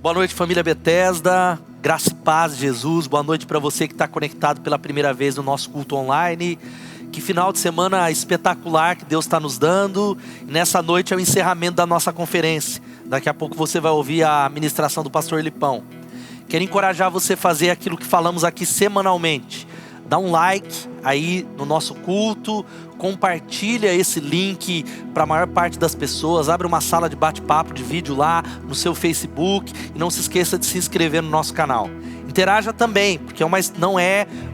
Boa noite, família Bethesda, graça e paz de Jesus. Boa noite para você que está conectado pela primeira vez no nosso culto online. Que final de semana espetacular que Deus está nos dando. E nessa noite é o encerramento da nossa conferência. Daqui a pouco você vai ouvir a ministração do pastor Lipão. Quero encorajar você a fazer aquilo que falamos aqui semanalmente. Dá um like aí no nosso culto, compartilha esse link para a maior parte das pessoas, abre uma sala de bate-papo de vídeo lá no seu Facebook e não se esqueça de se inscrever no nosso canal. Interaja também, porque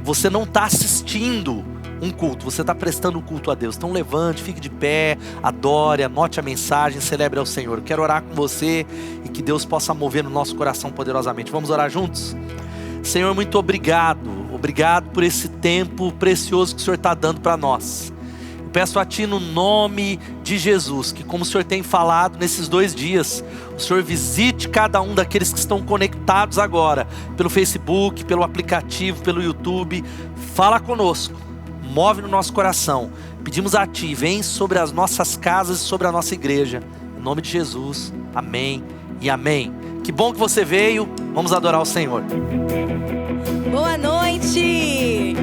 você não está assistindo um culto, você está prestando culto a Deus. Então levante, fique de pé, adore, anote a mensagem, celebre ao Senhor. Eu quero orar com você e que Deus possa mover no nosso coração poderosamente. Vamos orar juntos? Senhor, muito obrigado. Obrigado por esse tempo precioso que o Senhor está dando para nós. Eu peço a Ti no nome de Jesus, que como o Senhor tem falado nesses 2 dias, o Senhor visite cada um daqueles que estão conectados agora, pelo Facebook, pelo aplicativo, pelo YouTube. Fala conosco, move no nosso coração. Pedimos a Ti, vem sobre as nossas casas e sobre a nossa igreja. Em nome de Jesus, amém e amém. Que bom que você veio, vamos adorar o Senhor. Boa noite!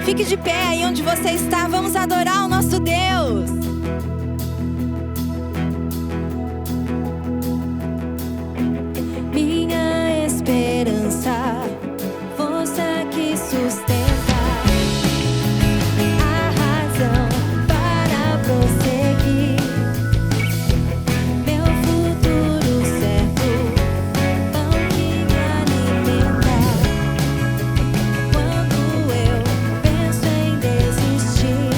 Fique de pé aí onde você está, vamos adorar o nosso Deus! Minha esperança, força que sustenta, a razão para prosseguir, meu futuro certo, pão que me alimenta. Quando eu penso em desistir,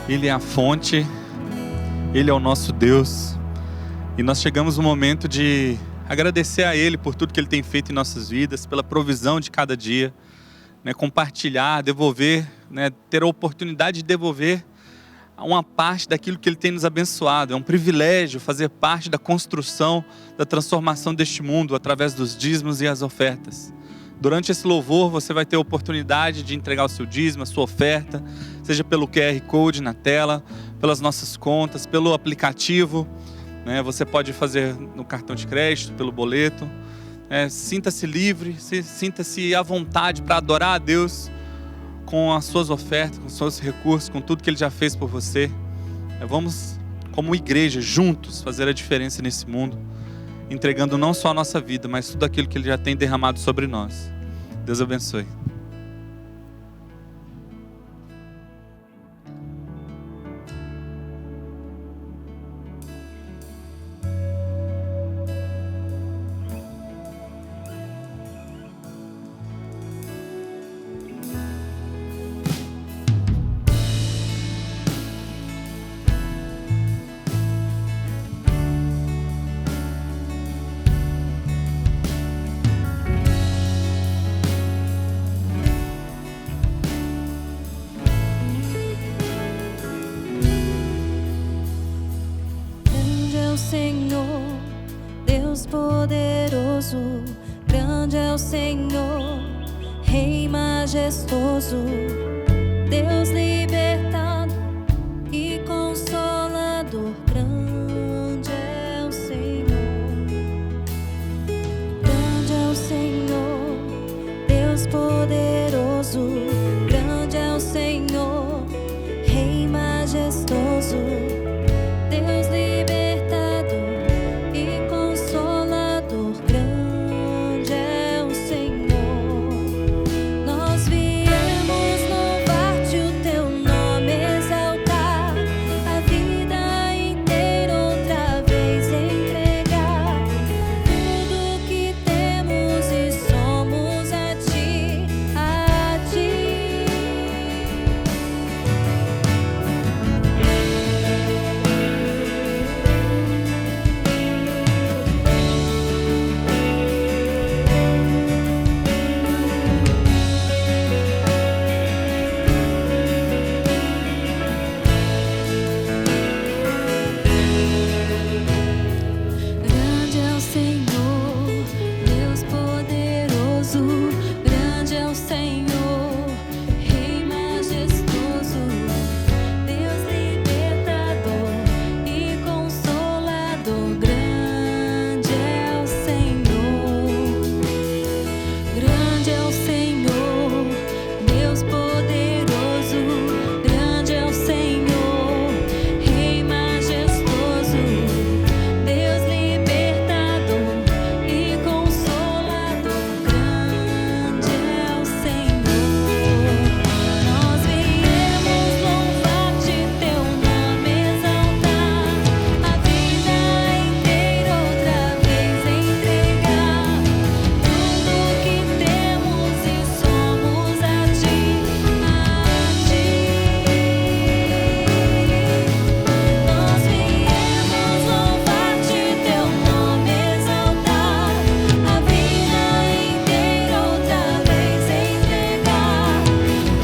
Ele é a fonte, Ele é o nosso Deus. E nós chegamos no momento de agradecer a Ele por tudo que Ele tem feito em nossas vidas, pela provisão de cada dia, né? Compartilhar, devolver, né? Ter a oportunidade de devolver uma parte daquilo que Ele tem nos abençoado. É um privilégio fazer parte da construção, da transformação deste mundo através dos dízimos e as ofertas. Durante esse louvor você vai ter a oportunidade de entregar o seu dízimo, a sua oferta, seja pelo QR Code na tela, pelas nossas contas, pelo aplicativo, né? Você pode fazer no cartão de crédito, pelo boleto. Sinta-se livre, sinta-se à vontade para adorar a Deus com as suas ofertas, com os seus recursos, com tudo que Ele já fez por você. Vamos, como igreja, juntos fazer a diferença nesse mundo, entregando não só a nossa vida, mas tudo aquilo que Ele já tem derramado sobre nós. Deus abençoe. poderoso, grande é o Senhor, Rei majestoso, Deus libertador e consolador, grande é o Senhor, grande é o Senhor, Deus poderoso, grande é o Senhor, Rei majestoso, Deus libertador e consolador, grande é o Senhor. Nós viemos louvar-te, o teu nome exaltar, a vida inteira outra vez entregar, tudo que temos e somos a ti, a ti. Grande é o Senhor, Deus poderoso, grande é o Senhor, Rei majestoso, Deus libertador e consolador, grande é o Senhor, grande é o Senhor, Deus poderoso, grande é o Senhor, Rei majestoso, Deus libertador e consolador, grande é o Senhor. Nós viemos louvar-te, teu nome exaltar, a vida inteira outra vez entregar, tudo que temos e somos a ti, a ti. Nós viemos louvar-te, teu nome exaltar, a vida inteira outra vez entregar,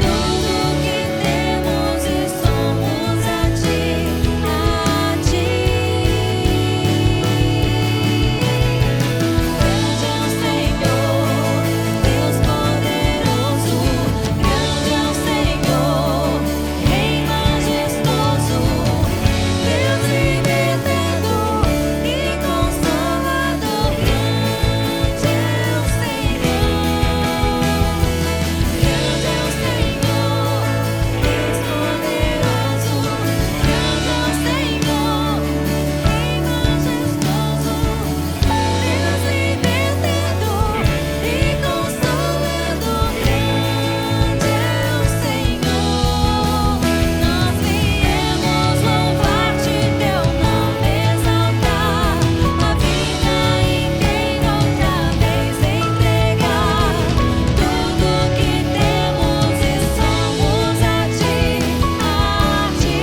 tudo que temos e somos a ti, a ti. Grande é o Senhor, Deus poderoso, grande é o Senhor, Rei majestoso, Deus libertador e consolador, grande é o Senhor, grande é o Senhor, Deus poderoso, grande é o Senhor, Rei majestoso, Deus libertador e consolador, grande é o Senhor. Nós viemos louvar-te, teu nome exaltar, a vida inteira outra vez entregar, tudo que temos e somos a ti, a ti.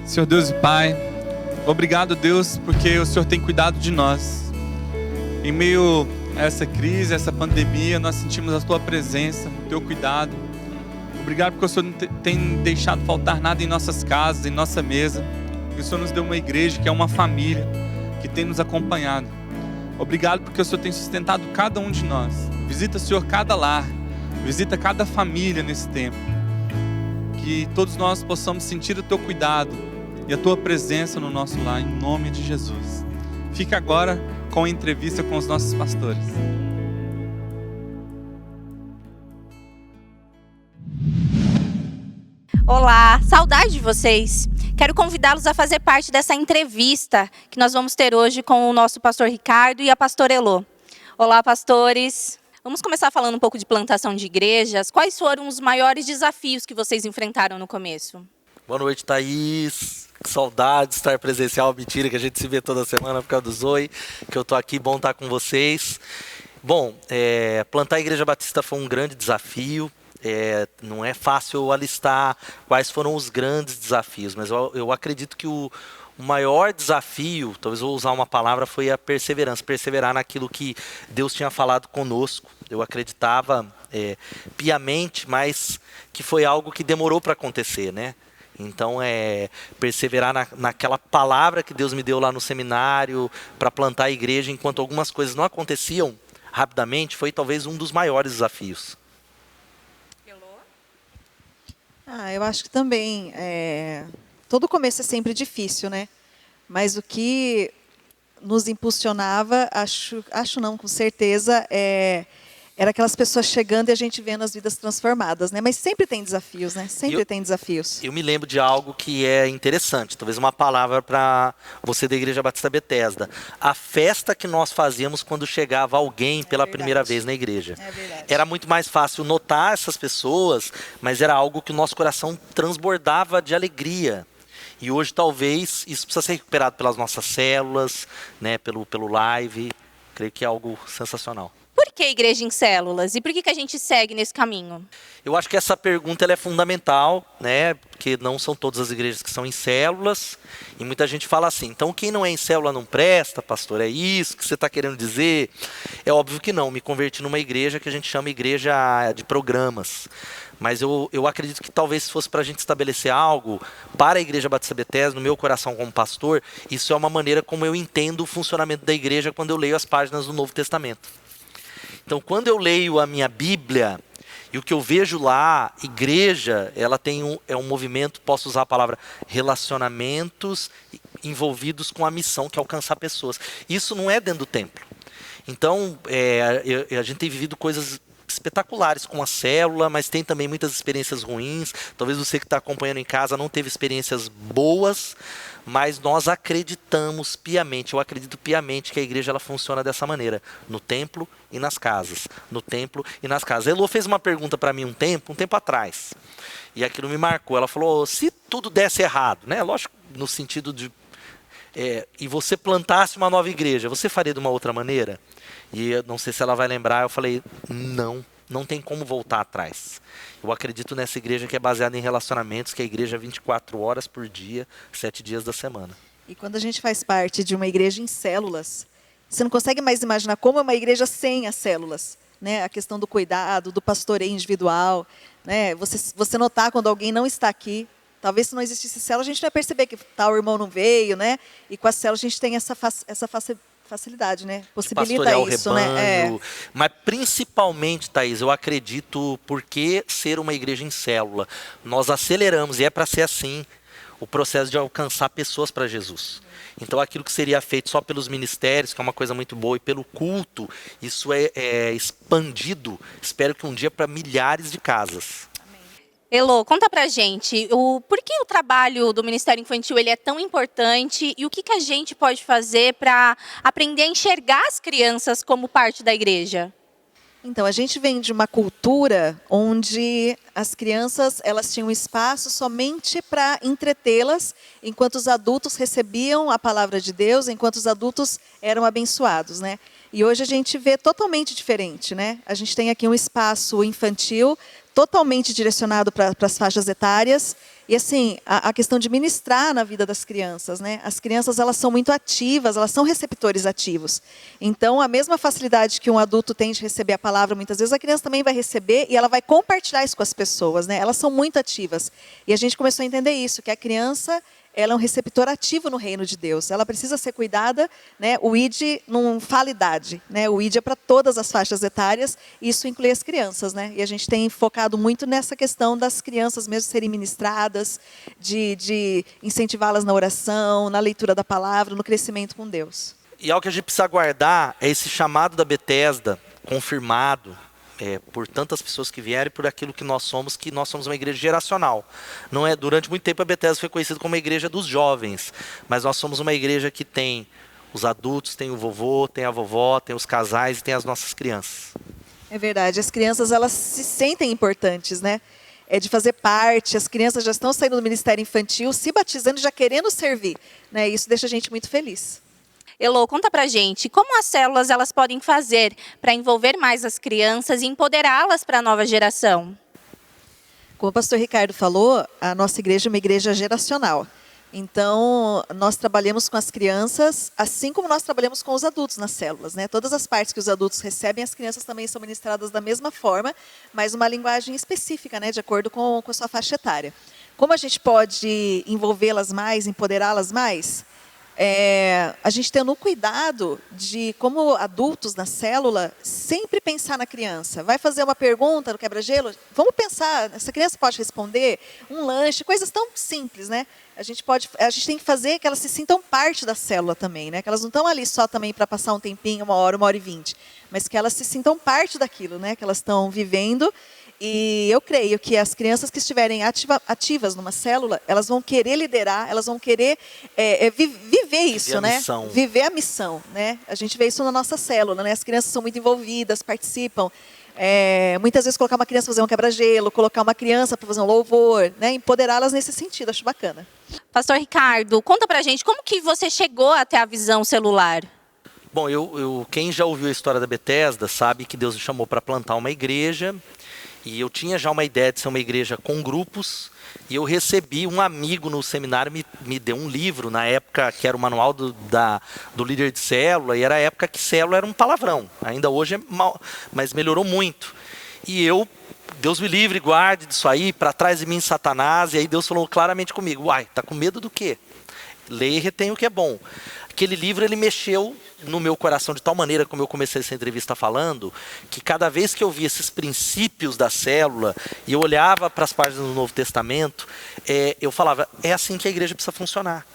Senhor Deus e Pai, obrigado, Deus, porque o Senhor tem cuidado de nós. Em meio a essa crise, essa pandemia, nós sentimos a Tua presença, o Teu cuidado. Obrigado porque o Senhor não tem deixado faltar nada em nossas casas, em nossa mesa. E o Senhor nos deu uma igreja que é uma família, que tem nos acompanhado. Obrigado porque o Senhor tem sustentado cada um de nós. Visita, Senhor, cada lar, visita cada família nesse tempo. Que todos nós possamos sentir o Teu cuidado e a Tua presença no nosso lar, em nome de Jesus. Fica agora com a entrevista com os nossos pastores. Olá, saudade de vocês. Quero convidá-los a fazer parte dessa entrevista que nós vamos ter hoje com o nosso pastor Ricardo e a pastora Elô. Olá, pastores. Vamos começar falando um pouco de plantação de igrejas. Quais foram os maiores desafios que vocês enfrentaram no começo? Boa noite, Thaís. Que saudade de estar presencial. Mentira, que a gente se vê toda semana por causa do Zoe. Que eu tô aqui, bom estar com vocês. Bom, plantar a Igreja Batista foi um grande desafio. Não é fácil alistar quais foram os grandes desafios, mas eu acredito que o o maior desafio, talvez eu vou usar uma palavra, foi a perseverança. Perseverar naquilo que Deus tinha falado conosco. Eu acreditava piamente, mas que foi algo que demorou para acontecer, né? Então, perseverar naquela palavra que Deus me deu lá no seminário para plantar a igreja, enquanto algumas coisas não aconteciam rapidamente, foi talvez um dos maiores desafios. Eu acho que também, todo começo é sempre difícil, né? Mas o que nos impulsionava, acho não, com certeza, era aquelas pessoas chegando e a gente vendo as vidas transformadas, né? Mas sempre tem desafios, né? Sempre tem desafios. Eu me lembro de algo que é interessante, talvez uma palavra para você da Igreja Batista Betesda. A festa que nós fazíamos quando chegava alguém pela primeira vez na igreja. É verdade. Era muito mais fácil notar essas pessoas, mas era algo que o nosso coração transbordava de alegria. E hoje talvez isso precisa ser recuperado pelas nossas células, né? Pelo live. Creio que é algo sensacional. Por que igreja em células? E por que a gente segue nesse caminho? Eu acho que essa pergunta ela é fundamental, né? Porque não são todas as igrejas que são em células. E muita gente fala assim, então quem não é em célula não presta, pastor? É isso que você está querendo dizer? É óbvio que não. Me converti numa igreja que a gente chama igreja de programas. Mas eu acredito que talvez se fosse para a gente estabelecer algo para a Igreja Batista Betesda, no meu coração como pastor, isso é uma maneira como eu entendo o funcionamento da igreja quando eu leio as páginas do Novo Testamento. Então, quando eu leio a minha Bíblia, e o que eu vejo lá, igreja, ela tem um movimento, posso usar a palavra, relacionamentos envolvidos com a missão, que é alcançar pessoas. Isso não é dentro do templo. Então, a gente tem vivido coisas espetaculares com a célula, mas tem também muitas experiências ruins. Talvez você que está acompanhando em casa não teve experiências boas, mas nós acreditamos piamente, eu acredito piamente que a igreja ela funciona dessa maneira, no templo e nas casas. No templo e nas casas. Elô fez uma pergunta para mim um tempo atrás, e aquilo me marcou. Ela falou, se tudo desse errado, né? Lógico, no sentido de... e você plantasse uma nova igreja, você faria de uma outra maneira? E eu não sei se ela vai lembrar, eu falei, não tem como voltar atrás. Eu acredito nessa igreja que é baseada em relacionamentos, que é a igreja 24 horas por dia, 7 dias da semana. E quando a gente faz parte de uma igreja em células, você não consegue mais imaginar como é uma igreja sem as células, né? A questão do cuidado, do pastoreio individual, né? Você notar quando alguém não está aqui. Talvez se não existisse célula, a gente não ia perceber que tal irmão não veio, né? E com a célula a gente tem essa facilidade, né? Possibilita isso, o rebanho, né? Mas principalmente, Thaís, eu acredito porque ser uma igreja em célula, nós aceleramos, e é para ser assim, o processo de alcançar pessoas para Jesus. Então aquilo que seria feito só pelos ministérios, que é uma coisa muito boa, e pelo culto, isso é expandido, espero que um dia para milhares de casas. Elô, conta pra gente, por que o trabalho do Ministério Infantil ele é tão importante e o que a gente pode fazer para aprender a enxergar as crianças como parte da igreja? Então, a gente vem de uma cultura onde as crianças elas tinham espaço somente para entretê-las, enquanto os adultos recebiam a palavra de Deus, enquanto os adultos eram abençoados, né? E hoje a gente vê totalmente diferente, né? A gente tem aqui um espaço infantil totalmente direcionado para as faixas etárias. E assim, a questão de ministrar na vida das crianças, né? As crianças elas são muito ativas, elas são receptores ativos. Então, a mesma facilidade que um adulto tem de receber a palavra, muitas vezes a criança também vai receber e ela vai compartilhar isso com as pessoas, né? Elas são muito ativas. E a gente começou a entender isso, que a criança ela é um receptor ativo no reino de Deus. Ela precisa ser cuidada, né? O ID não fala idade, né? O ID é para todas as faixas etárias, e isso inclui as crianças, né? E a gente tem focado muito nessa questão das crianças mesmo serem ministradas, de incentivá-las na oração, na leitura da palavra, no crescimento com Deus. E algo que a gente precisa guardar é esse chamado da Betesda, confirmado, por tantas pessoas que vieram e por aquilo que nós somos uma igreja geracional. Não é, durante muito tempo a Betesda foi conhecida como a igreja dos jovens, mas nós somos uma igreja que tem os adultos, tem o vovô, tem a vovó, tem os casais e tem as nossas crianças. É verdade, as crianças elas se sentem importantes, né? É de fazer parte, as crianças já estão saindo do ministério infantil, se batizando e já querendo servir, né? Isso deixa a gente muito feliz. Elô, conta pra gente, como as células elas podem fazer para envolver mais as crianças e empoderá-las para a nova geração? Como o pastor Ricardo falou, a nossa igreja é uma igreja geracional. Então, nós trabalhamos com as crianças, assim como nós trabalhamos com os adultos nas células, né? Todas as partes que os adultos recebem, as crianças também são ministradas da mesma forma, mas uma linguagem específica, né? De acordo com a sua faixa etária. Como a gente pode envolvê-las mais, empoderá-las mais? A gente tendo um cuidado de, como adultos na célula, sempre pensar na criança. Vai fazer uma pergunta no quebra-gelo? Vamos pensar, essa criança pode responder? Um lanche, coisas tão simples, né? A gente tem que fazer que elas se sintam parte da célula também, né? Que elas não estão ali só também para passar um tempinho, 1 hora e 20, mas que elas se sintam parte daquilo, né? Que elas estão vivendo. E eu creio que as crianças que estiverem ativas numa célula, elas vão querer liderar, elas vão querer viver isso, né? Missão. Viver a missão, né? A gente vê isso na nossa célula, né? As crianças são muito envolvidas, participam. Muitas vezes colocar uma criança para fazer um quebra-gelo, colocar uma criança para fazer um louvor, né? Empoderá-las nesse sentido, acho bacana. Pastor Ricardo, conta pra gente como que você chegou até a visão celular. Bom, quem já ouviu a história da Bethesda sabe que Deus me chamou para plantar uma igreja. E eu tinha já uma ideia de ser uma igreja com grupos, e eu recebi um amigo no seminário, me deu um livro, na época que era o manual do líder de célula, e era a época que célula era um palavrão, ainda hoje é mal, mas melhorou muito. E Deus me livre, guarde disso aí, para trás de mim Satanás, e aí Deus falou claramente comigo, uai, tá com medo do quê? Leia e retém o que é bom. Aquele livro, ele mexeu no meu coração de tal maneira, como eu comecei essa entrevista falando, que cada vez que eu via esses princípios da célula, e eu olhava para as páginas do Novo Testamento, eu falava, é assim que a igreja precisa funcionar.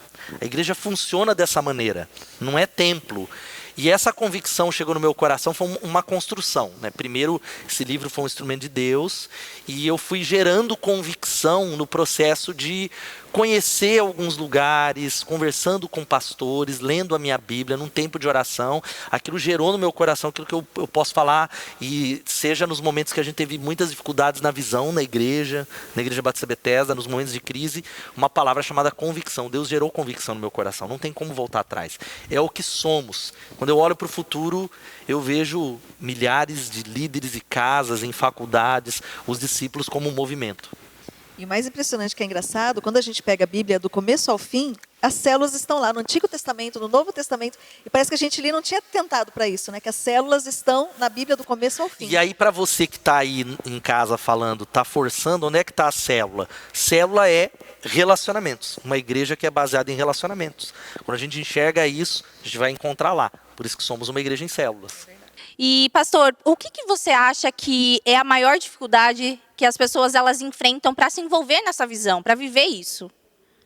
A igreja funciona dessa maneira, não é templo. E essa convicção chegou no meu coração, foi uma construção, né? Primeiro, esse livro foi um instrumento de Deus, e eu fui gerando convicção no processo de conhecer alguns lugares, conversando com pastores, lendo a minha Bíblia, num tempo de oração. Aquilo gerou no meu coração aquilo que eu posso falar, e seja nos momentos que a gente teve muitas dificuldades na visão, na Igreja Batista Bethesda, nos momentos de crise, uma palavra chamada convicção. Deus gerou convicção no meu coração, não tem como voltar atrás. É o que somos. Quando eu olho para o futuro, eu vejo milhares de líderes e casas em faculdades, os discípulos como um movimento. E o mais impressionante, que é engraçado, quando a gente pega a Bíblia do começo ao fim, as células estão lá no Antigo Testamento, no Novo Testamento, e parece que a gente ali não tinha tentado para isso, né? Que as células estão na Bíblia do começo ao fim. E aí, para você que está aí em casa falando, está forçando, onde é que está a célula? Célula é relacionamentos, uma igreja que é baseada em relacionamentos. Quando a gente enxerga isso, a gente vai encontrar lá. Por isso que somos uma igreja em células. E, pastor, o que você acha que é a maior dificuldade que as pessoas elas enfrentam para se envolver nessa visão, para viver isso?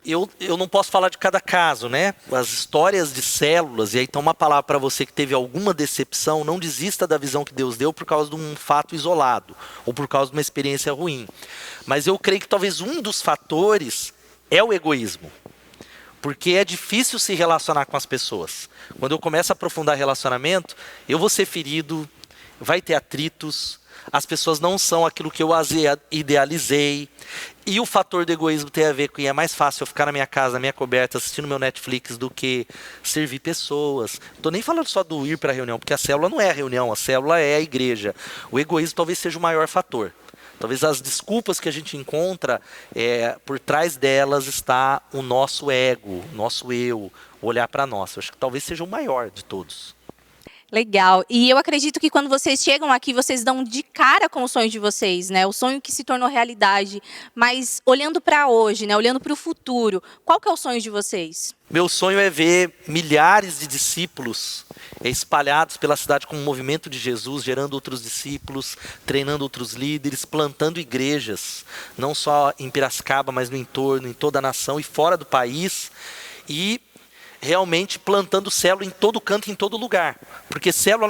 Eu não posso falar de cada caso, né? As histórias de células, e aí então uma palavra para você que teve alguma decepção, não desista da visão que Deus deu por causa de um fato isolado, ou por causa de uma experiência ruim. Mas eu creio que talvez um dos fatores é o egoísmo. Porque é difícil se relacionar com as pessoas. Quando eu começo a aprofundar relacionamento, eu vou ser ferido, vai ter atritos, as pessoas não são aquilo que eu as idealizei. E o fator do egoísmo tem a ver com que é mais fácil eu ficar na minha casa, na minha coberta, assistindo meu Netflix, do que servir pessoas. Não estou nem falando só do ir para a reunião, porque a célula não é a reunião, a célula é a igreja. O egoísmo talvez seja o maior fator. Talvez as desculpas que a gente encontra, por trás delas está o nosso ego, o nosso eu, olhar para nós. Eu acho que talvez seja o maior de todos. Legal. E eu acredito que quando vocês chegam aqui, vocês dão de cara com o sonho de vocês, né? O sonho que se tornou realidade. Mas olhando para hoje, né? Olhando para o futuro, qual que é o sonho de vocês? Meu sonho é ver milhares de discípulos espalhados pela cidade como um movimento de Jesus, gerando outros discípulos, treinando outros líderes, plantando igrejas, não só em Piracicaba, mas no entorno, em toda a nação e fora do país, e realmente plantando célula em todo canto, em todo lugar. Porque célula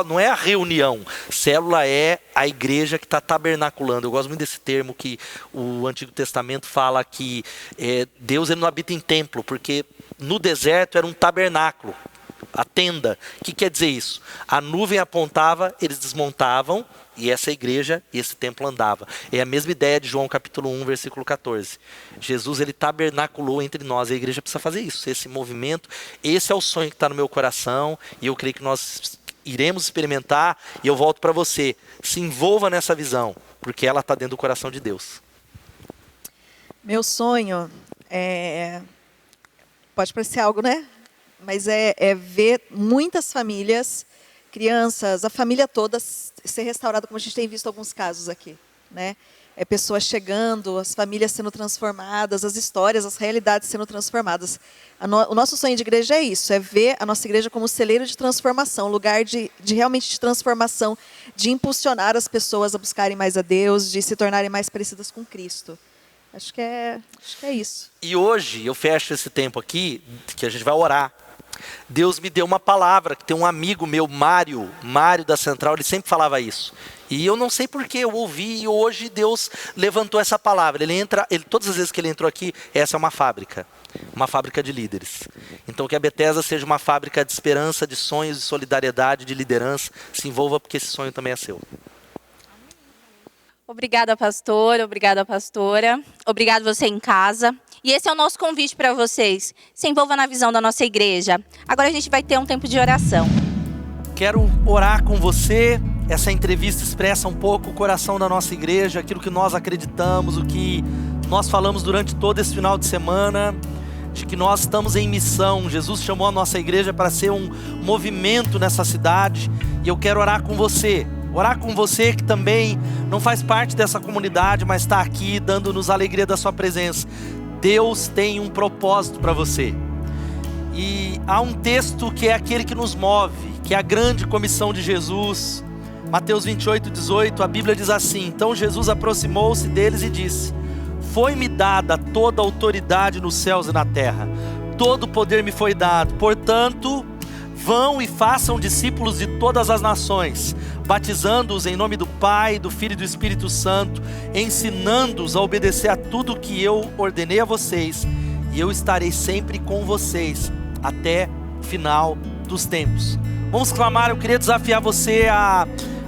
não é a reunião, célula é a igreja que está tabernaculando. Eu gosto muito desse termo que o Antigo Testamento fala que Deus ele não habita em templo, porque no deserto era um tabernáculo, a tenda. O que quer dizer isso? A nuvem apontava, eles desmontavam, e essa igreja e esse templo andava. É a mesma ideia de João capítulo 1, versículo 14. Jesus, ele tabernaculou entre nós. A igreja precisa fazer isso, esse movimento. Esse é o sonho que está no meu coração. E eu creio que nós iremos experimentar. E eu volto para você. Se envolva nessa visão, porque ela está dentro do coração de Deus. Meu sonho é pode parecer algo, né? Mas é ver muitas famílias, crianças, a família toda ser restaurada, como a gente tem visto alguns casos aqui, né? É pessoas chegando, as famílias sendo transformadas, as histórias, as realidades sendo transformadas. O nosso sonho de igreja é isso, é ver a nossa igreja como celeiro de transformação, lugar de realmente de transformação, de impulsionar as pessoas a buscarem mais a Deus, de se tornarem mais parecidas com Cristo. Acho que é isso. E hoje eu fecho esse tempo aqui, que a gente vai orar. Deus me deu uma palavra, que tem um amigo meu, Mário da Central, ele sempre falava isso. E eu não sei porquê, eu ouvi e hoje Deus levantou essa palavra. Todas as vezes que ele entrou aqui, essa é uma fábrica de líderes. Então que a Bethesda seja uma fábrica de esperança, de sonhos, de solidariedade, de liderança. Se envolva porque esse sonho também é seu. Obrigada, pastor. Obrigada, pastora. Obrigado você em casa. E esse é o nosso convite para vocês. Se envolva na visão da nossa igreja. Agora a gente vai ter um tempo de oração. Quero orar com você. Essa entrevista expressa um pouco o coração da nossa igreja, aquilo que nós acreditamos, o que nós falamos durante todo esse final de semana, de que nós estamos em missão. Jesus chamou a nossa igreja para ser um movimento nessa cidade. E eu quero orar com você. Orar com você que também não faz parte dessa comunidade, mas está aqui dando-nos a alegria da sua presença. Deus tem um propósito para você. E há um texto que é aquele que nos move, que é a grande comissão de Jesus. Mateus 28:18, a Bíblia diz assim: então Jesus aproximou-se deles e disse: foi-me dada toda a autoridade nos céus e na terra. Todo o poder me foi dado. Portanto, vão e façam discípulos de todas as nações, batizando-os em nome do Pai, do Filho e do Espírito Santo, ensinando-os a obedecer a tudo que eu ordenei a vocês, e eu estarei sempre com vocês até o final dos tempos. Vamos clamar. Eu queria desafiar você a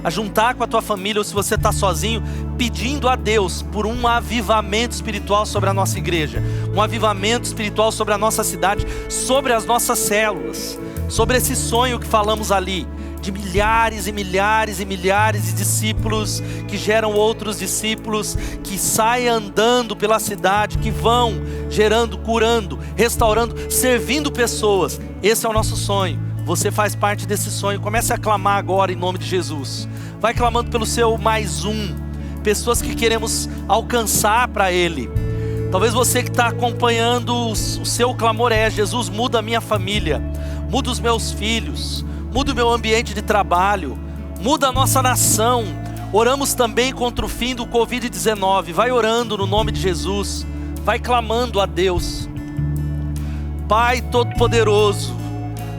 juntar com a tua família, ou se você está sozinho, pedindo a Deus por um avivamento espiritual sobre a nossa igreja, um avivamento espiritual sobre a nossa cidade, sobre as nossas células, sobre esse sonho que falamos ali, de milhares e milhares e milhares de discípulos que geram outros discípulos, que saem andando pela cidade, que vão gerando, curando, restaurando, servindo pessoas. Esse é o nosso sonho. Você faz parte desse sonho. Comece a clamar agora em nome de Jesus. Vai clamando pelo seu mais um, pessoas que queremos alcançar para Ele. Talvez você que está acompanhando, o seu clamor é: Jesus, muda a minha família, muda os meus filhos, muda o meu ambiente de trabalho, muda a nossa nação. Oramos também contra o fim do Covid-19. Vai orando no nome de Jesus, vai clamando a Deus. Pai Todo-Poderoso,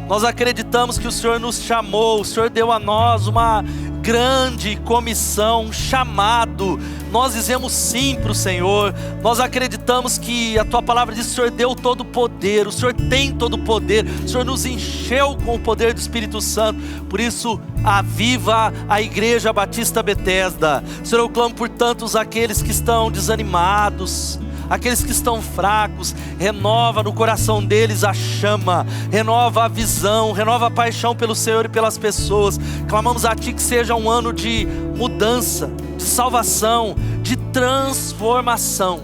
nós acreditamos que o Senhor nos chamou, o Senhor deu a nós uma grande comissão, um chamado. Nós dizemos sim para o Senhor. Nós acreditamos que a tua palavra diz que o Senhor deu todo o poder, o Senhor tem todo o poder, o Senhor nos encheu com o poder do Espírito Santo. Por isso, aviva a Igreja Batista Bethesda. Senhor, eu clamo por tantos aqueles que estão desanimados, aqueles que estão fracos. Renova no coração deles a chama, renova a visão, renova a paixão pelo Senhor e pelas pessoas. Clamamos a Ti que seja um ano de mudança, de salvação, de transformação.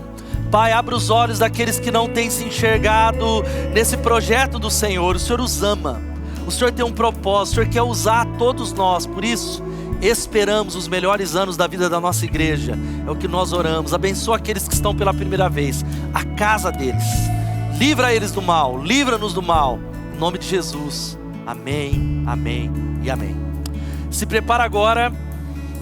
Pai, abra os olhos daqueles que não têm se enxergado nesse projeto do Senhor. O Senhor os ama, o Senhor tem um propósito, o Senhor quer usar todos nós. Por isso, esperamos os melhores anos da vida da nossa igreja. É o que nós oramos. Abençoa aqueles que estão pela primeira vez, a casa deles. Livra eles do mal, livra-nos do mal. Em nome de Jesus. Amém, amém e amém. Se prepara agora.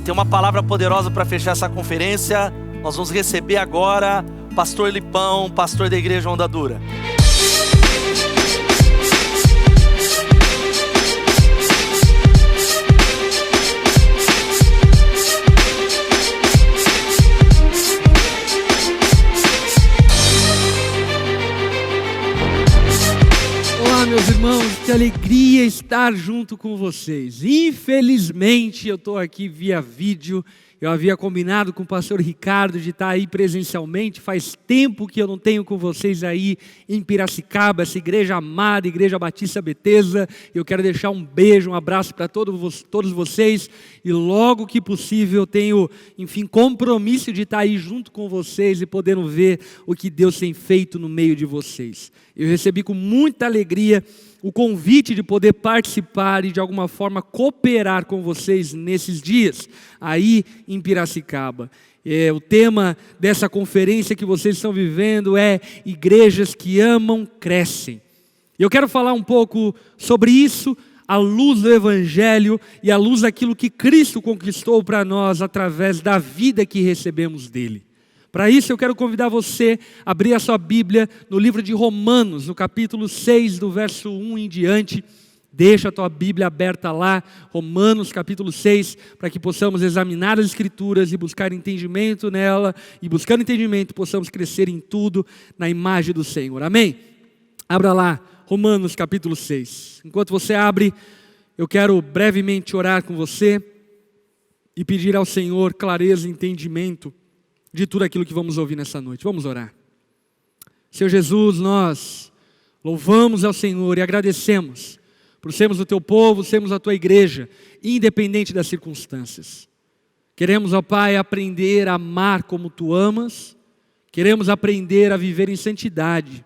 Tem uma palavra poderosa para fechar essa conferência. Nós vamos receber agora o pastor Lipão, pastor da igreja Onda Dura. Meus irmãos, que alegria estar junto com vocês. Infelizmente eu estou aqui via vídeo Eu havia combinado com o pastor Ricardo de estar aí presencialmente. Faz tempo que eu não tenho com vocês aí em Piracicaba, essa igreja amada, Igreja Batista Bethesda. Eu quero deixar um beijo, um abraço para todos vocês. E logo que possível eu tenho, enfim, compromisso de estar aí junto com vocês e podendo ver o que Deus tem feito no meio de vocês. Eu recebi com muita alegria o convite de poder participar e de alguma forma cooperar com vocês nesses dias, aí em Piracicaba. O tema dessa conferência que vocês estão vivendo é Igrejas que Amam, Crescem. Eu quero falar um pouco sobre isso, à luz do Evangelho e à luz daquilo que Cristo conquistou para nós através da vida que recebemos dele. Para isso eu quero convidar você a abrir a sua Bíblia no livro de Romanos, no capítulo 6, do verso 1 em diante. Deixa a tua Bíblia aberta lá, Romanos capítulo 6, para que possamos examinar as Escrituras e buscar entendimento nela, e buscando entendimento possamos crescer em tudo na imagem do Senhor. Amém? Abra lá, Romanos capítulo 6. Enquanto você abre, eu quero brevemente orar com você e pedir ao Senhor clareza e entendimento de tudo aquilo que vamos ouvir nessa noite. Vamos orar. Senhor Jesus, nós louvamos ao Senhor e agradecemos por sermos o teu povo, sermos a tua igreja, independente das circunstâncias. Queremos, ó Pai, aprender a amar como tu amas, queremos aprender a viver em santidade,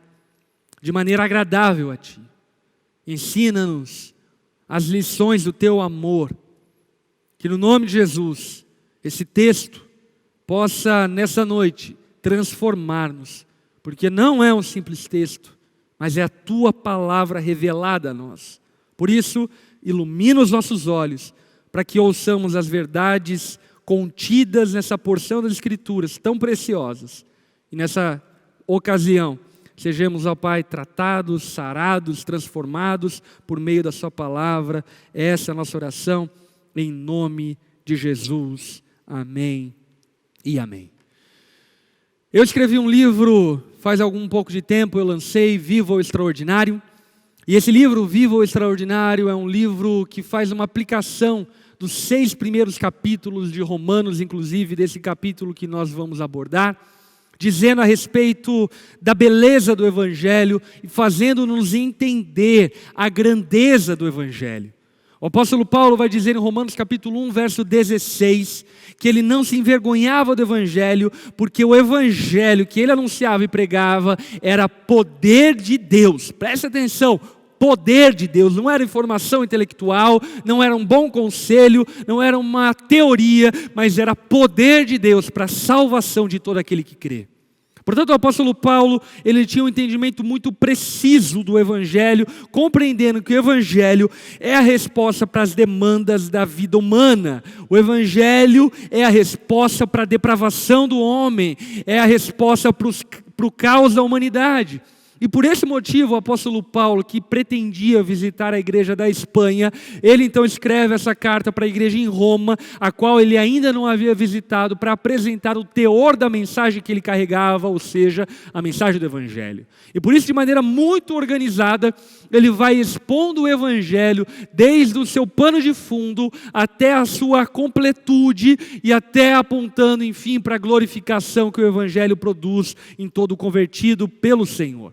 de maneira agradável a ti. Ensina-nos as lições do teu amor, que no nome de Jesus, esse texto possa nessa noite transformar-nos, porque não é um simples texto, mas é a tua palavra revelada a nós. Por isso, ilumina os nossos olhos, para que ouçamos as verdades contidas nessa porção das Escrituras tão preciosas. E nessa ocasião, sejamos, ó Pai, tratados, sarados, transformados por meio da sua palavra. Essa é a nossa oração, em nome de Jesus. Amém. E amém. Eu escrevi um livro faz algum pouco de tempo, eu lancei Viva o Extraordinário. E esse livro, Viva o Extraordinário, é um livro que faz uma aplicação dos 6 primeiros capítulos de Romanos, inclusive desse capítulo que nós vamos abordar, dizendo a respeito da beleza do Evangelho e fazendo-nos entender a grandeza do Evangelho. O apóstolo Paulo vai dizer em Romanos capítulo 1, verso 16, que ele não se envergonhava do Evangelho, porque o Evangelho que ele anunciava e pregava era poder de Deus. Presta atenção, poder de Deus, não era informação intelectual, não era um bom conselho, não era uma teoria, mas era poder de Deus para a salvação de todo aquele que crê. Portanto, o apóstolo Paulo, ele tinha um entendimento muito preciso do Evangelho, compreendendo que o Evangelho é a resposta para as demandas da vida humana. O Evangelho é a resposta para a depravação do homem, é a resposta para o caos da humanidade. E por esse motivo, o apóstolo Paulo, que pretendia visitar a igreja da Espanha, ele então escreve essa carta para a igreja em Roma, a qual ele ainda não havia visitado, para apresentar o teor da mensagem que ele carregava, ou seja, a mensagem do Evangelho. E por isso, de maneira muito organizada, ele vai expondo o Evangelho desde o seu pano de fundo até a sua completude e até apontando, enfim, para a glorificação que o Evangelho produz em todo convertido pelo Senhor.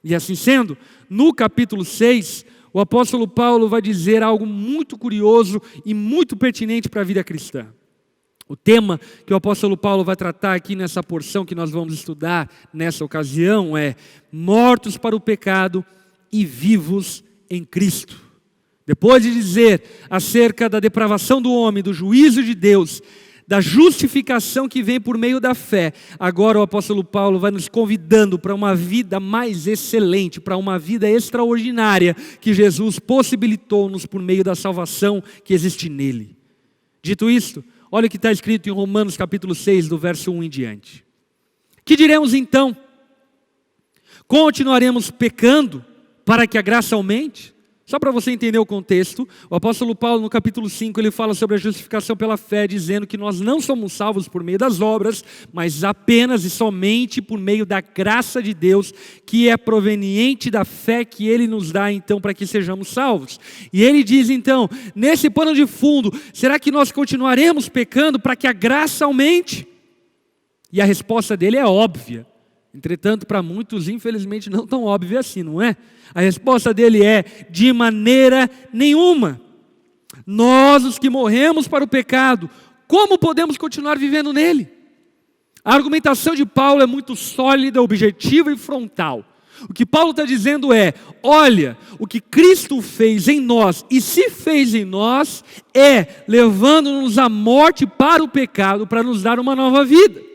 E assim sendo, no capítulo 6, o apóstolo Paulo vai dizer algo muito curioso e muito pertinente para a vida cristã. O tema que o apóstolo Paulo vai tratar aqui nessa porção que nós vamos estudar nessa ocasião é mortos para o pecado e vivos em Cristo. Depois de dizer acerca da depravação do homem, do juízo de Deus, da justificação que vem por meio da fé, agora o apóstolo Paulo vai nos convidando para uma vida mais excelente, para uma vida extraordinária que Jesus possibilitou-nos por meio da salvação que existe nele. Dito isto, olha o que está escrito em Romanos capítulo 6, do verso 1 em diante. Que diremos então? Continuaremos pecando para que a graça aumente? Só para você entender o contexto, o apóstolo Paulo no capítulo 5, ele fala sobre a justificação pela fé, dizendo que nós não somos salvos por meio das obras, mas apenas e somente por meio da graça de Deus, que é proveniente da fé que Ele nos dá então para que sejamos salvos. E ele diz então, nesse pano de fundo, será que nós continuaremos pecando para que a graça aumente? E a resposta dele é óbvia. Entretanto, para muitos, infelizmente, não tão óbvio assim, não é? A resposta dele é: de maneira nenhuma. Nós, os que morremos para o pecado, como podemos continuar vivendo nele? A argumentação de Paulo é muito sólida, objetiva e frontal. O que Paulo está dizendo é: olha, o que Cristo fez em nós, e se fez em nós, é levando-nos à morte para o pecado, para nos dar uma nova vida.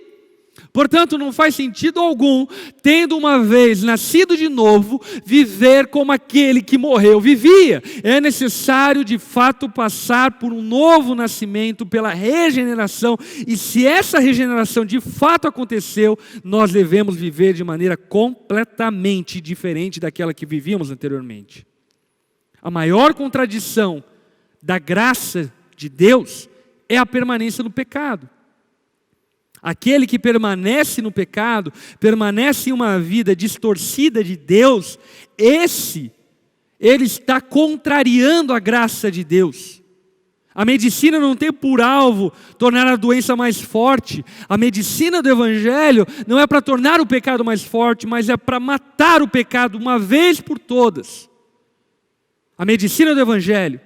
Portanto, não faz sentido algum, tendo uma vez nascido de novo, viver como aquele que morreu vivia. É necessário, de fato, passar por um novo nascimento, pela regeneração. E se essa regeneração de fato aconteceu, nós devemos viver de maneira completamente diferente daquela que vivíamos anteriormente. A maior contradição da graça de Deus é a permanência no pecado. Aquele que permanece no pecado, permanece em uma vida distorcida de Deus, ele está contrariando a graça de Deus. A medicina não tem por alvo tornar a doença mais forte. A medicina do Evangelho não é para tornar o pecado mais forte, mas é para matar o pecado uma vez por todas. A medicina do Evangelho,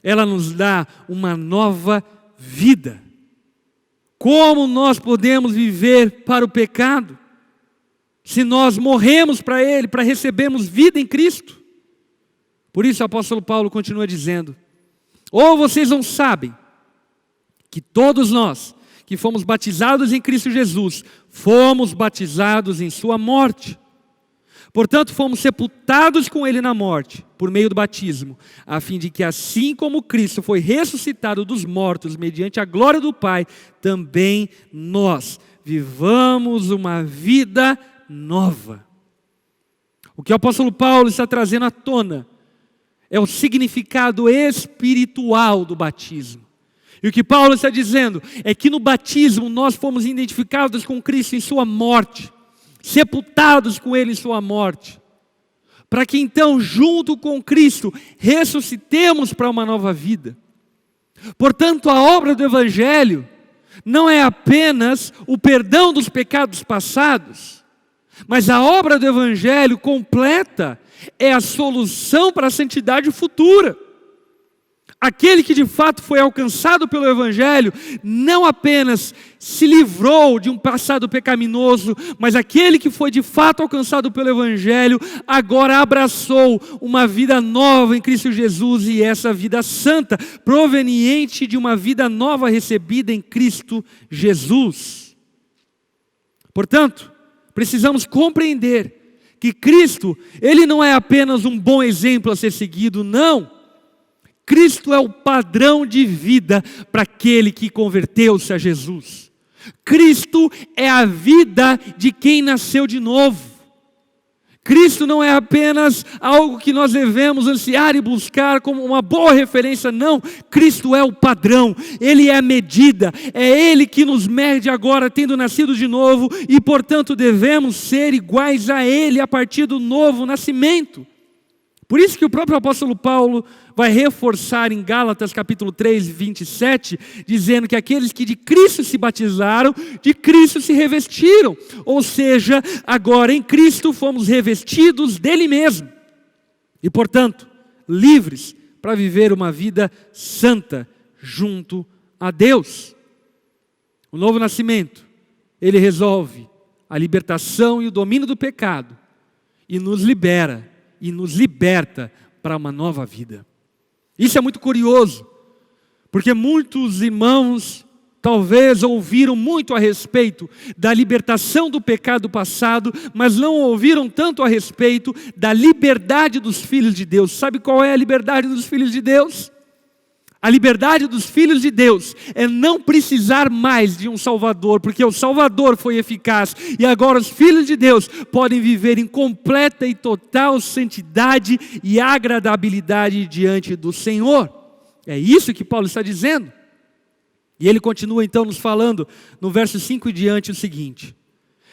ela nos dá uma nova vida. Como nós podemos viver para o pecado, se nós morremos para ele, para recebermos vida em Cristo? Por isso o apóstolo Paulo continua dizendo: ou vocês não sabem que todos nós que fomos batizados em Cristo Jesus, fomos batizados em sua morte. Portanto, fomos sepultados com ele na morte, por meio do batismo, a fim de que assim como Cristo foi ressuscitado dos mortos, mediante a glória do Pai, também nós vivamos uma vida nova. O que o apóstolo Paulo está trazendo à tona é o significado espiritual do batismo. E o que Paulo está dizendo é que no batismo nós fomos identificados com Cristo em sua morte, sepultados com ele em sua morte, para que então junto com Cristo ressuscitemos para uma nova vida. Portanto, a obra do Evangelho não é apenas o perdão dos pecados passados, mas a obra do Evangelho completa é a solução para a santidade futura. Aquele que de fato foi alcançado pelo Evangelho, não apenas se livrou de um passado pecaminoso, mas aquele que foi de fato alcançado pelo Evangelho, agora abraçou uma vida nova em Cristo Jesus, e essa vida santa, proveniente de uma vida nova recebida em Cristo Jesus. Portanto, precisamos compreender que Cristo, Ele não é apenas um bom exemplo a ser seguido, não. Cristo é o padrão de vida para aquele que converteu-se a Jesus. Cristo é a vida de quem nasceu de novo. Cristo não é apenas algo que nós devemos ansiar e buscar como uma boa referência, não. Cristo é o padrão, Ele é a medida, é Ele que nos mede agora, tendo nascido de novo, e portanto devemos ser iguais a Ele a partir do novo nascimento. Por isso que o próprio apóstolo Paulo vai reforçar em Gálatas capítulo 3, 27, dizendo que aqueles que de Cristo se batizaram, de Cristo se revestiram. Ou seja, agora em Cristo fomos revestidos dele mesmo. E portanto, livres para viver uma vida santa junto a Deus. O novo nascimento, ele resolve a libertação e o domínio do pecado e nos libera e nos liberta para uma nova vida. Isso é muito curioso, porque muitos irmãos talvez ouviram muito a respeito da libertação do pecado passado, mas não ouviram tanto a respeito da liberdade dos filhos de Deus. Sabe qual é a liberdade dos filhos de Deus? A liberdade dos filhos de Deus é não precisar mais de um Salvador, porque o Salvador foi eficaz, e agora os filhos de Deus podem viver em completa e total santidade e agradabilidade diante do Senhor. É isso que Paulo está dizendo. E ele continua então nos falando, no verso 5 e diante, o seguinte: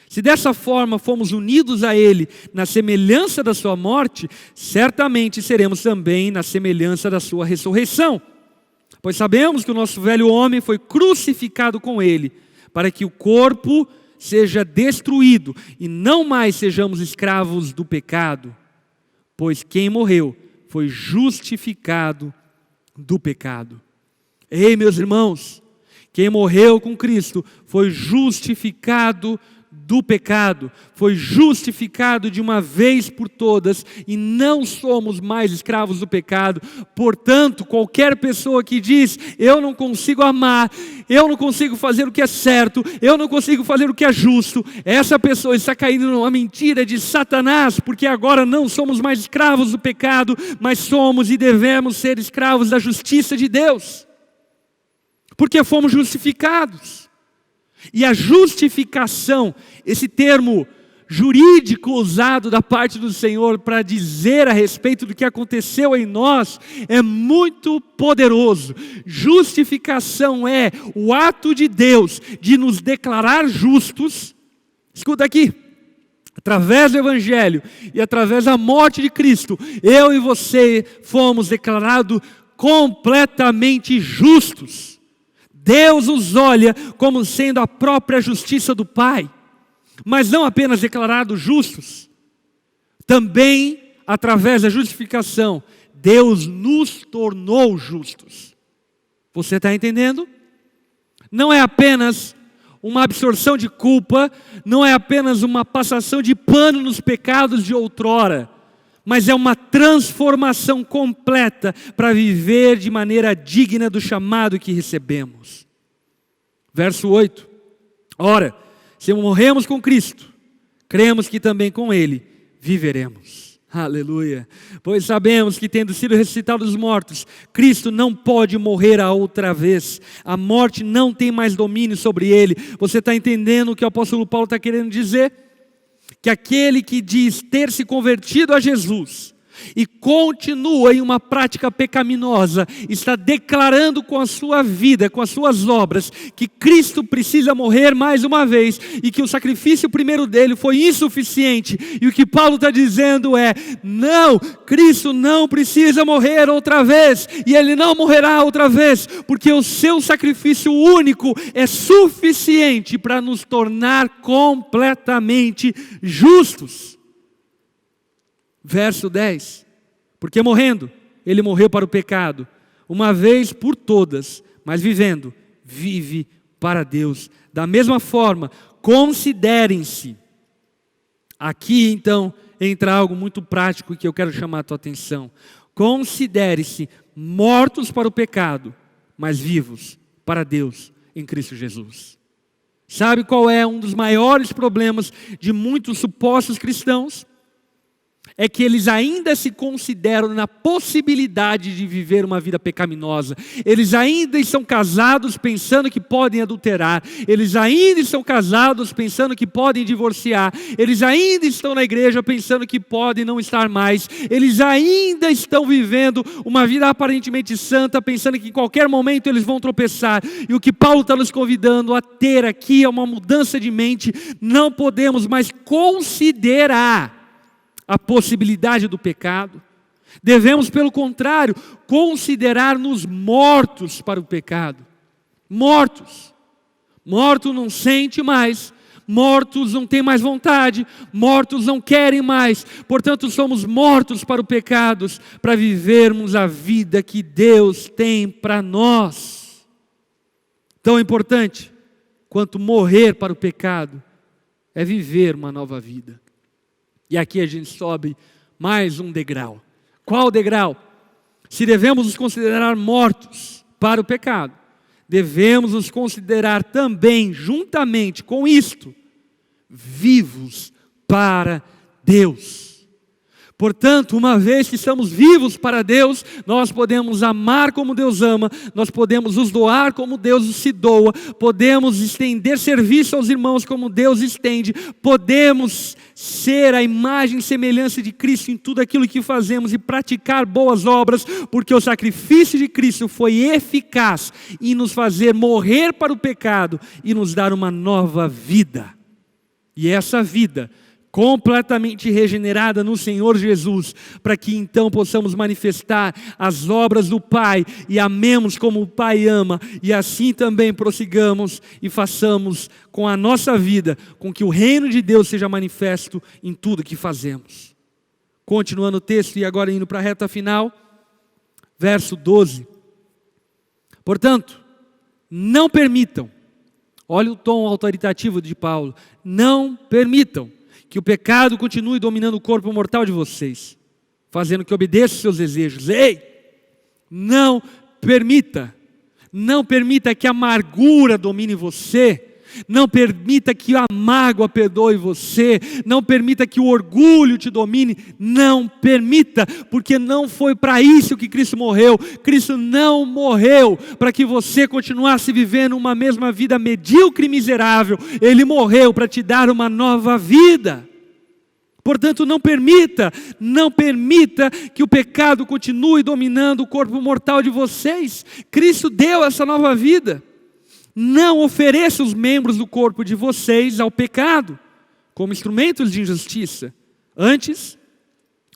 se dessa forma fomos unidos a Ele na semelhança da sua morte, certamente seremos também na semelhança da sua ressurreição. Pois sabemos que o nosso velho homem foi crucificado com Ele, para que o corpo seja destruído e não mais sejamos escravos do pecado. Pois quem morreu foi justificado do pecado. Ei, meus irmãos, quem morreu com Cristo foi justificado do pecado, foi justificado de uma vez por todas, e não somos mais escravos do pecado. Portanto, qualquer pessoa que diz, eu não consigo amar, eu não consigo fazer o que é certo, eu não consigo fazer o que é justo, essa pessoa está caindo numa mentira de Satanás, porque agora não somos mais escravos do pecado, mas somos e devemos ser escravos da justiça de Deus, porque fomos justificados. E a justificação, esse termo jurídico usado da parte do Senhor para dizer a respeito do que aconteceu em nós, é muito poderoso. Justificação é o ato de Deus de nos declarar justos. Escuta aqui, através do Evangelho e através da morte de Cristo, eu e você fomos declarados completamente justos. Deus os olha como sendo a própria justiça do Pai, mas não apenas declarados justos, também através da justificação, Deus nos tornou justos. Você está entendendo? Não é apenas uma absorção de culpa, não é apenas uma passação de pano nos pecados de outrora, mas é uma transformação completa para viver de maneira digna do chamado que recebemos. Verso 8. Ora, se morremos com Cristo, cremos que também com Ele viveremos. Aleluia. Pois sabemos que, tendo sido ressuscitado dos mortos, Cristo não pode morrer a outra vez. A morte não tem mais domínio sobre Ele. Você está entendendo o que o apóstolo Paulo está querendo dizer? Que aquele que diz ter se convertido a Jesus e continua em uma prática pecaminosa, está declarando com a sua vida, com as suas obras, que Cristo precisa morrer mais uma vez, e que o sacrifício primeiro dele foi insuficiente, e o que Paulo está dizendo é, não, Cristo não precisa morrer outra vez, e Ele não morrerá outra vez, porque o seu sacrifício único é suficiente para nos tornar completamente justos. Verso 10, porque morrendo, Ele morreu para o pecado, uma vez por todas, mas vivendo, vive para Deus. Da mesma forma, considerem-se. Aqui então entra algo muito prático que eu quero chamar a tua atenção. Considere-se mortos para o pecado, mas vivos para Deus em Cristo Jesus. Sabe qual é um dos maiores problemas de muitos supostos cristãos? É que eles ainda se consideram na possibilidade de viver uma vida pecaminosa. Eles ainda estão casados pensando que podem adulterar. Eles ainda estão casados pensando que podem divorciar. Eles ainda estão na igreja pensando que podem não estar mais. Eles ainda estão vivendo uma vida aparentemente santa, pensando que em qualquer momento eles vão tropeçar. E o que Paulo está nos convidando a ter aqui é uma mudança de mente. Não podemos mais considerar a possibilidade do pecado. Devemos, pelo contrário, considerar-nos mortos para o pecado. Mortos. Mortos não sentem mais. Mortos não têm mais vontade. Mortos não querem mais. Portanto, somos mortos para o pecado, para vivermos a vida que Deus tem para nós. Tão importante quanto morrer para o pecado é viver uma nova vida. E aqui a gente sobe mais um degrau. Qual degrau? Se devemos nos considerar mortos para o pecado, devemos nos considerar também, juntamente com isto, vivos para Deus. Portanto, uma vez que estamos vivos para Deus, nós podemos amar como Deus ama, nós podemos nos doar como Deus se doa, podemos estender serviço aos irmãos como Deus estende, podemos ser a imagem e semelhança de Cristo em tudo aquilo que fazemos e praticar boas obras, porque o sacrifício de Cristo foi eficaz em nos fazer morrer para o pecado e nos dar uma nova vida. E essa vida completamente regenerada no Senhor Jesus, para que então possamos manifestar as obras do Pai e amemos como o Pai ama, e assim também prossigamos e façamos com a nossa vida, com que o reino de Deus seja manifesto em tudo que fazemos. Continuando o texto e agora indo para a reta final, verso 12. Portanto, não permitam, olha o tom autoritativo de Paulo, não permitam que o pecado continue dominando o corpo mortal de vocês, fazendo que obedeçam seus desejos. Ei, não permita que a amargura domine você, não permita que a mágoa perdoe você, não permita que o orgulho te domine, não permita, porque não foi para isso que Cristo morreu. Cristo não morreu para que você continuasse vivendo uma mesma vida medíocre e miserável, Ele morreu para te dar uma nova vida. Portanto, não permita que o pecado continue dominando o corpo mortal de vocês. Cristo deu essa nova vida. Não ofereça os membros do corpo de vocês ao pecado, como instrumentos de injustiça. Antes,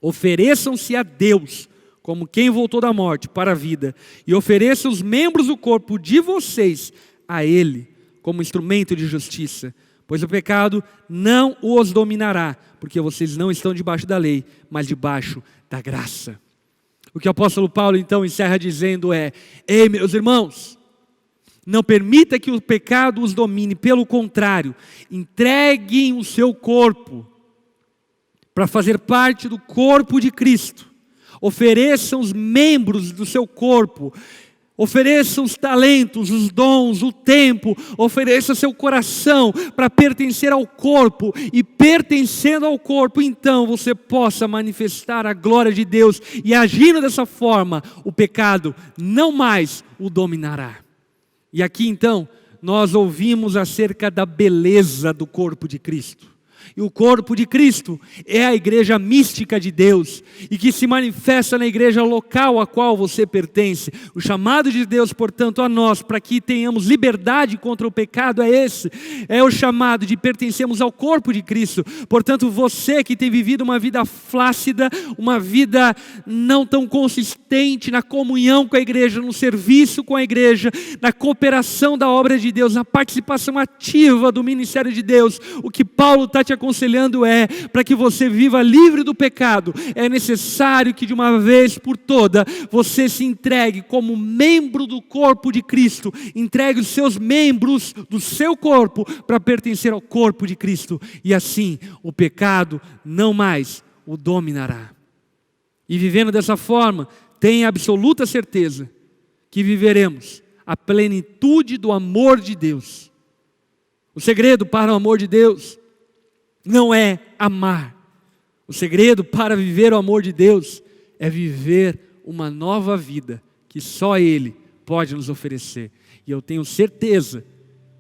ofereçam-se a Deus, como quem voltou da morte para a vida, e ofereçam os membros do corpo de vocês a Ele, como instrumento de justiça. Pois o pecado não os dominará, porque vocês não estão debaixo da lei, mas debaixo da graça. O que o apóstolo Paulo então encerra dizendo é: ei, meus irmãos, não permita que o pecado os domine, pelo contrário, entreguem o seu corpo para fazer parte do corpo de Cristo. Ofereçam os membros do seu corpo, ofereçam os talentos, os dons, o tempo, ofereça seu coração para pertencer ao corpo, e pertencendo ao corpo, então você possa manifestar a glória de Deus, e agindo dessa forma, o pecado não mais o dominará. E aqui então, nós ouvimos acerca da beleza do corpo de Cristo. E o corpo de Cristo é a igreja mística de Deus, e que se manifesta na igreja local a qual você pertence. O chamado de Deus, portanto, a nós, para que tenhamos liberdade contra o pecado, é esse. É o chamado de pertencermos ao corpo de Cristo. Portanto, você que tem vivido uma vida flácida, uma vida não tão consistente na comunhão com a igreja, no serviço com a igreja, na cooperação da obra de Deus, na participação ativa do ministério de Deus, o que Paulo está te aconselhando é, para que você viva livre do pecado, é necessário que de uma vez por toda, você se entregue como membro do corpo de Cristo, entregue os seus membros do seu corpo, para pertencer ao corpo de Cristo, e assim, o pecado não mais o dominará. E vivendo dessa forma, tenha absoluta certeza, que viveremos a plenitude do amor de Deus. O segredo para o amor de Deus não é amar. O segredo para viver o amor de Deus é viver uma nova vida que só Ele pode nos oferecer. E eu tenho certeza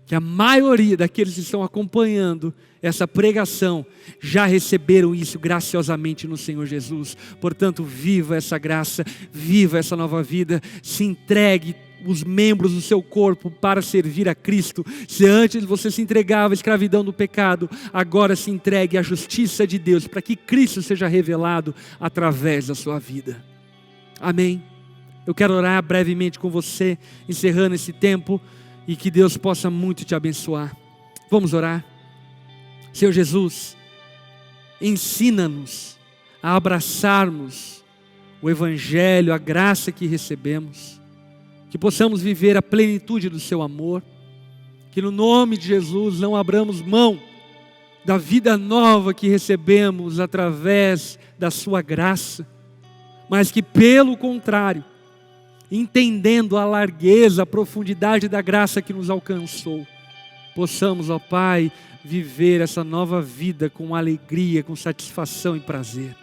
que a maioria daqueles que estão acompanhando essa pregação já receberam isso graciosamente no Senhor Jesus. Portanto, viva essa graça, viva essa nova vida, se entregue os membros do seu corpo para servir a Cristo. Se antes você se entregava à escravidão do pecado, agora se entregue à justiça de Deus, para que Cristo seja revelado através da sua vida. Amém? Eu quero orar brevemente com você, encerrando esse tempo, e que Deus possa muito te abençoar. Vamos orar? Senhor Jesus, ensina-nos a abraçarmos o Evangelho, a graça que recebemos, que possamos viver a plenitude do seu amor, que no nome de Jesus não abramos mão da vida nova que recebemos através da sua graça, mas que pelo contrário, entendendo a largueza, a profundidade da graça que nos alcançou, possamos, ó Pai, viver essa nova vida com alegria, com satisfação e prazer.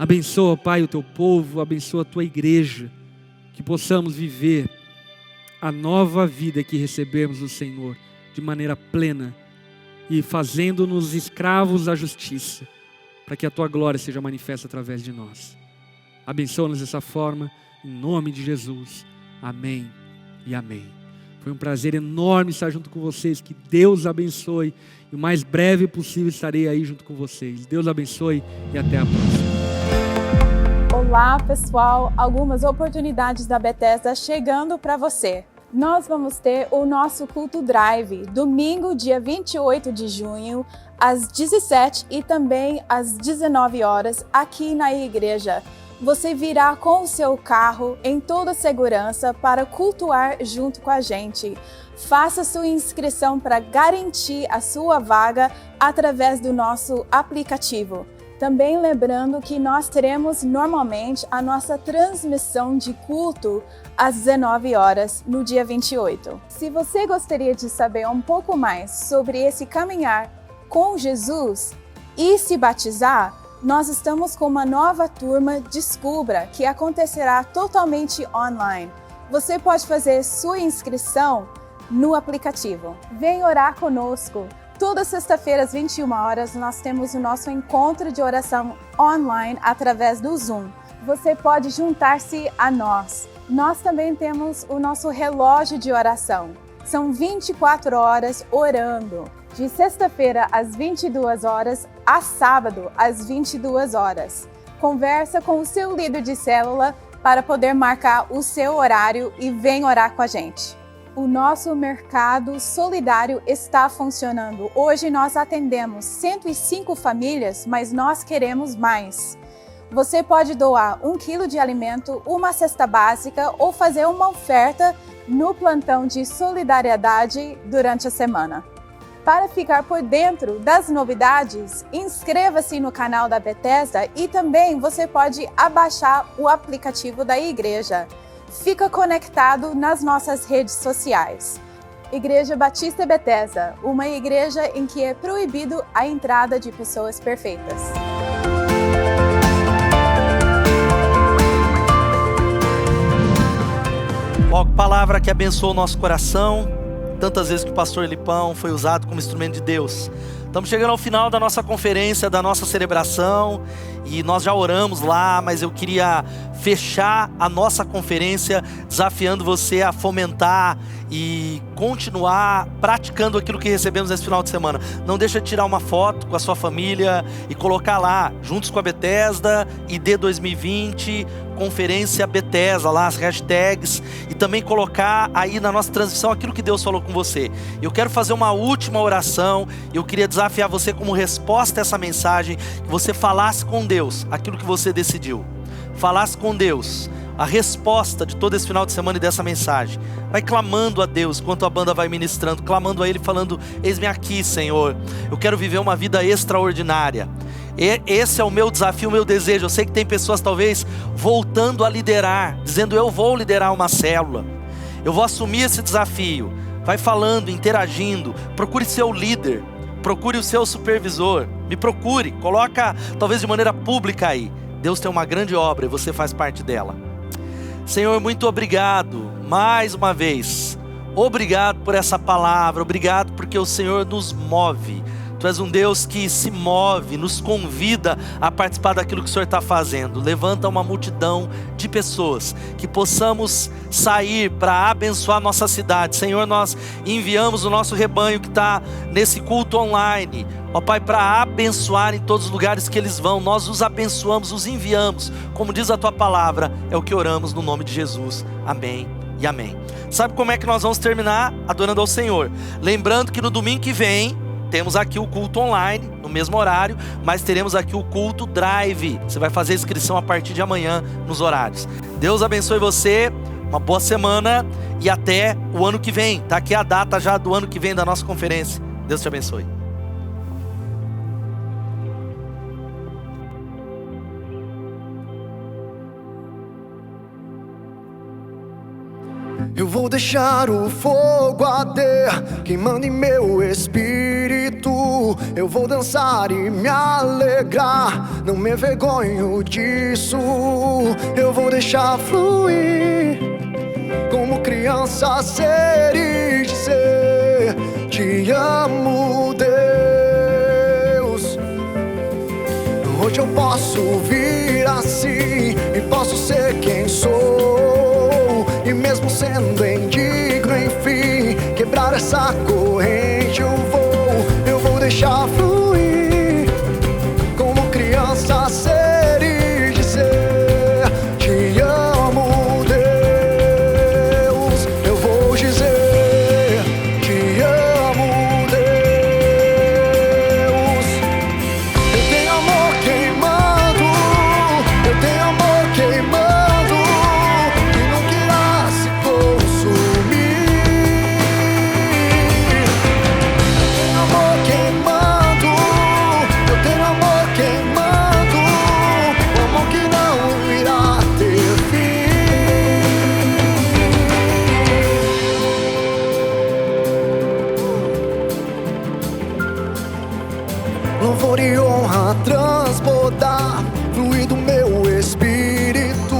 Abençoa, Pai, o teu povo, abençoa a tua igreja, que possamos viver a nova vida que recebemos do Senhor de maneira plena e fazendo-nos escravos da justiça, para que a tua glória seja manifesta através de nós. Abençoa-nos dessa forma, em nome de Jesus. Amém e amém. Foi um prazer enorme estar junto com vocês. Que Deus abençoe. E o mais breve possível estarei aí junto com vocês. Deus abençoe e até a próxima. Olá, pessoal. Algumas oportunidades da Bethesda chegando para você. Nós vamos ter o nosso culto drive, domingo, dia 28 de junho, às 17 e também às 19 horas, aqui na igreja. Você virá com o seu carro em toda segurança para cultuar junto com a gente. Faça sua inscrição para garantir a sua vaga através do nosso aplicativo. Também lembrando que nós teremos normalmente a nossa transmissão de culto às 19 horas no dia 28. Se você gostaria de saber um pouco mais sobre esse caminhar com Jesus e se batizar, nós estamos com uma nova turma Descubra, que acontecerá totalmente online. Você pode fazer sua inscrição no aplicativo. Vem orar conosco. Toda sexta-feira às 21 horas nós temos o nosso encontro de oração online através do Zoom. Você pode juntar-se a nós. Nós também temos o nosso relógio de oração. São 24 horas orando, de sexta-feira às 22 horas a sábado às 22 horas. Conversa com o seu líder de célula para poder marcar o seu horário e vem orar com a gente. O nosso mercado solidário está funcionando. Hoje nós atendemos 105 famílias, mas nós queremos mais. Você pode doar 1 quilo de alimento, uma cesta básica ou fazer uma oferta no plantão de solidariedade durante a semana. Para ficar por dentro das novidades, inscreva-se no canal da Bethesda e também você pode abaixar o aplicativo da igreja. Fica conectado nas nossas redes sociais. Igreja Batista Bethesda, uma igreja em que é proibido a entrada de pessoas perfeitas. Ó, palavra que abençoa o nosso coração. Tantas vezes que o pastor Lipão foi usado como instrumento de Deus. Estamos chegando ao final da nossa conferência, da nossa celebração. E nós já oramos lá, mas eu queria fechar a nossa conferência desafiando você a fomentar e continuar praticando aquilo que recebemos nesse final de semana. Não deixa de tirar uma foto com a sua família e colocar lá, juntos com a Bethesda, ID 2020, Conferência Bethesda, lá as hashtags, e também colocar aí na nossa transmissão aquilo que Deus falou com você. Eu quero fazer uma última oração, eu queria desafiar você como resposta a essa mensagem, que você falasse com Deus aquilo que você decidiu. Falasse com Deus a resposta de todo esse final de semana e dessa mensagem. Vai clamando a Deus enquanto a banda vai ministrando, clamando a Ele, falando: eis-me aqui, Senhor, eu quero viver uma vida extraordinária. Esse é o meu desafio, o meu desejo. Eu sei que tem pessoas talvez voltando a liderar, dizendo: eu vou liderar uma célula, eu vou assumir esse desafio. Vai falando, interagindo, procure seu líder, procure o seu supervisor, me procure, coloca talvez de maneira pública aí. Deus tem uma grande obra e você faz parte dela. Senhor, muito obrigado, mais uma vez, obrigado por essa palavra, obrigado porque o Senhor nos move. Tu és um Deus que se move, nos convida a participar daquilo que o Senhor está fazendo. Levanta uma multidão de pessoas, que possamos sair para abençoar nossa cidade. Senhor, nós enviamos o nosso rebanho que está nesse culto online, ó Pai, para abençoar em todos os lugares que eles vão. Nós os abençoamos, os enviamos, como diz a Tua palavra, é o que oramos no nome de Jesus. Amém e amém. Sabe como é que nós vamos terminar? Adorando ao Senhor. Lembrando que no domingo que vem, temos aqui o culto online, no mesmo horário, mas teremos aqui o culto drive. Você vai fazer a inscrição a partir de amanhã nos horários. Deus abençoe você, uma boa semana e até o ano que vem. Está aqui a data já do ano que vem da nossa conferência. Deus te abençoe. Eu vou deixar o fogo arder, queimando em meu espírito. eu vou dançar e me alegrar. Não me envergonho disso, eu vou deixar fluir. Como criança ser e dizer: te amo, Deus. Hoje eu posso vir assim e posso ser quem sou. E mesmo sendo indigno, enfim, quebrar essa corrente eu vou deixar fluir. Como criança ser e dizer: te amo, Deus. Eu vou dizer: te amo, Deus. Eu tenho amor queimando, eu tenho amor queimando, que nunca irá se consumir. Eu tenho amor queimando, eu tenho amor queimando, um amor que não irá ter fim. Louvor e honra transbordar, fluir do meu espírito.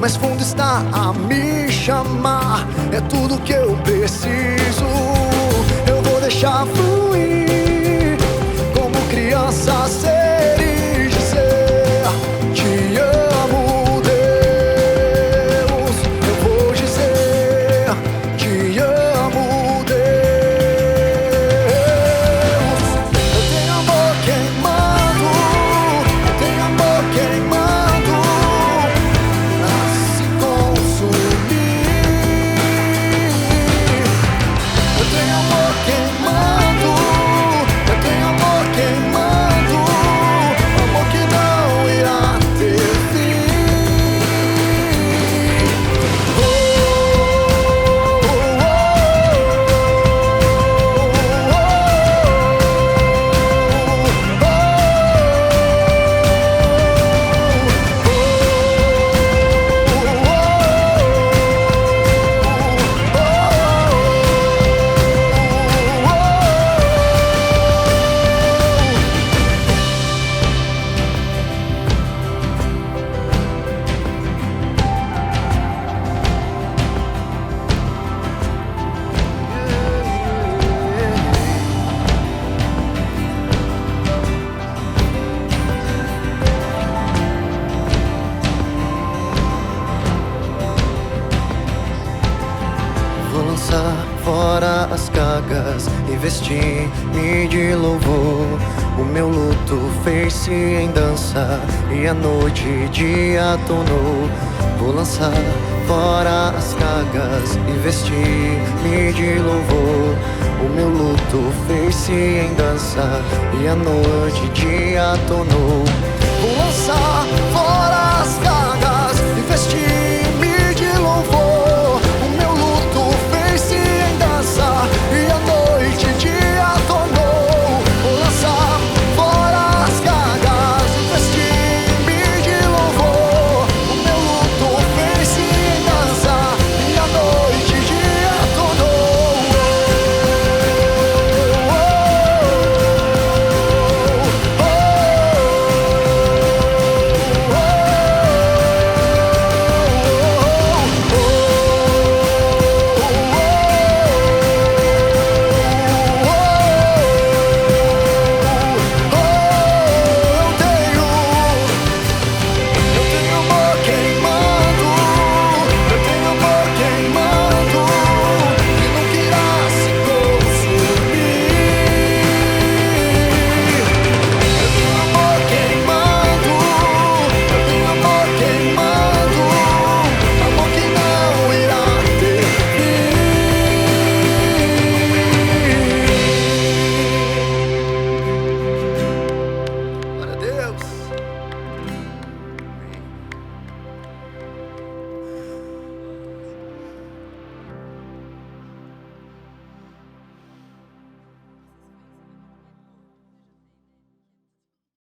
Mais fundo está a me chamar, é tudo que eu preciso. Eu vou deixar fluir, como criança ser e dizer: te amo, Deus. Eu vou dizer: te amo, Deus. Eu tenho amor queimando, eu tenho amor queimando, a se consumir. Eu tenho amor queimando, eu tenho amor queimando, amor que não irá ter fim. Oh, oh, vou lançar fora as cargas e vestir-me de louvor. O meu luto fez-se em dança e a noite dia tornou. Vou lançar fora as cargas e vestir-me de louvor. O meu luto fez-se em dança e a noite dia tornou. Vou lançar fora as cargas e vestir